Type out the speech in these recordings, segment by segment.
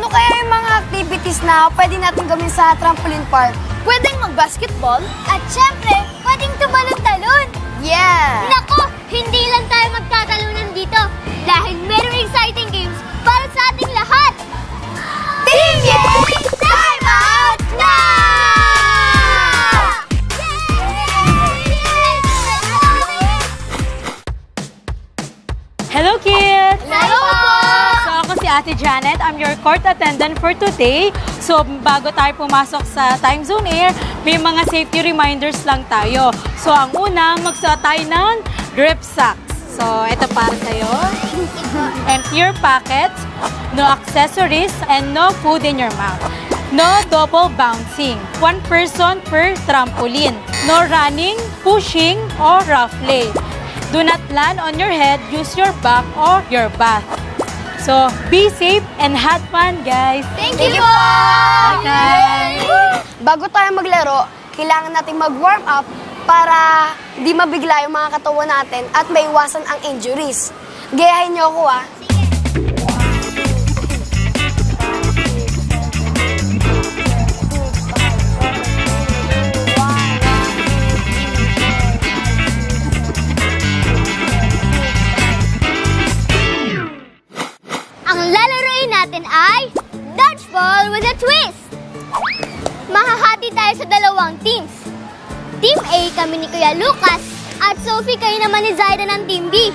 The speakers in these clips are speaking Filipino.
Ano kaya yung mga activities na pwede natin gawin sa trampoline park? Pwedeng mag-basketball. At syempre, pwedeng tumalon-talon. Yeah! Nako, hindi lang tayo magtatalunan dito dahil merong exciting games para sa ating lahat. Team Yay! Time out now! Hello, kids! Hello po! So, ako si Ate Janet. I'm your court attendant for today. So, bago tayo pumasok sa Time Zone Air, may mga safety reminders lang tayo. So, ang una, magsuot tayo ng grip socks. So, ito para sa'yo. Empty your pockets, no accessories, and no food in your mouth. No double bouncing. One person per trampoline. No running, pushing, or rough play. Do not land on your head, use your back or your back. So, be safe and have fun, guys. Thank you po! Okay. Bago tayo maglaro, kailangan nating mag-warm up para di mabigla yung mga katawan natin at maiwasan ang injuries. Gayahin niyo ako, ah. Ang lalaroin natin ay dodgeball with a twist. Mahahati tayo sa dalawang teams. Team A kami ni Kuya Lucas at Sophie kayo naman ni Zaida ng Team B.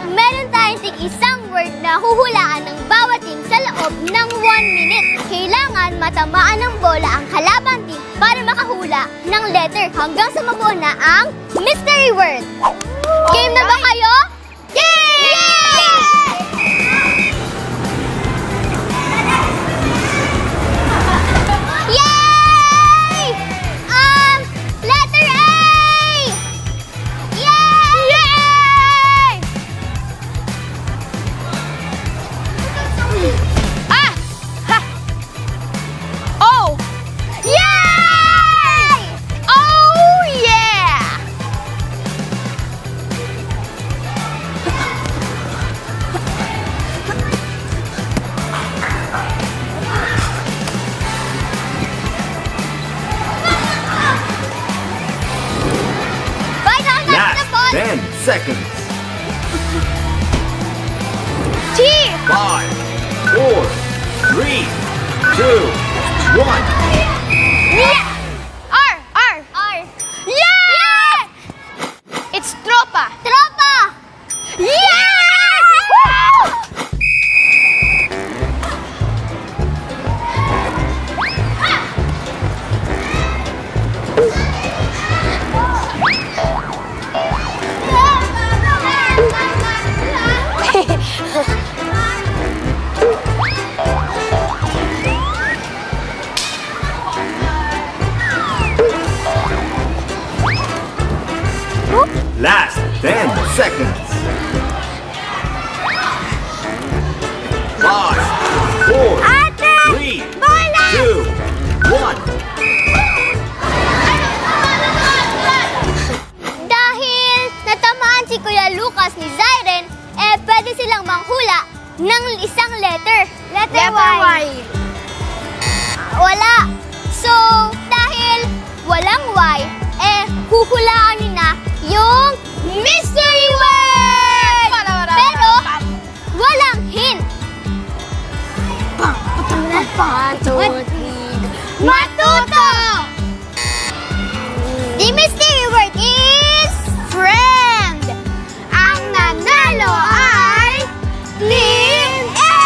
Meron tayong tig-isang word na huhulaan ng bawat team sa loob ng 1 minute. Kailangan matamaan ng bola ang kalaban team para makahula ng letter hanggang sa mabuo na ang mystery word. Game na ba kayo? Yay! Letter A! Yay! Yay! Oh! Yay! Oh, yeah! Right on Last the ball! 10 seconds. T! 5, 4, 3, 2, 1. Yeah! R! R! R! Yeah! It's tropa! Tropa! Yeah! Last 10 seconds. 5, 4, 3, 2, 1. Dahil natamaan si Kuya Lucas ni Zyren, pwede silang manghula ng isang letter. Letter Y. Wala. So, dahil walang Y, huhulaan nyo na yung mystery word! Pero, walang hint. Matuto! The mystery word is friend. Ang nanalo ay Team A!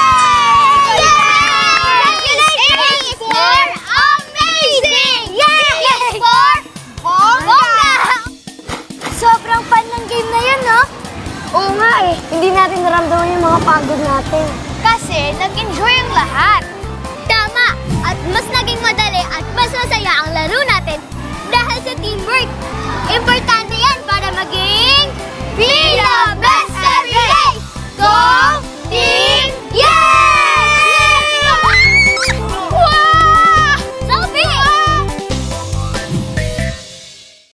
Congratulations for amazing! Yes! For bongga! Sobrang fun ng game na yun, no? Oo nga eh. Hindi natin naramdaman yung mga pagod natin. Kasi nag-enjoy ang lahat. Tama! At mas naging madali at mas masaya ang laro natin dahil sa teamwork. Importante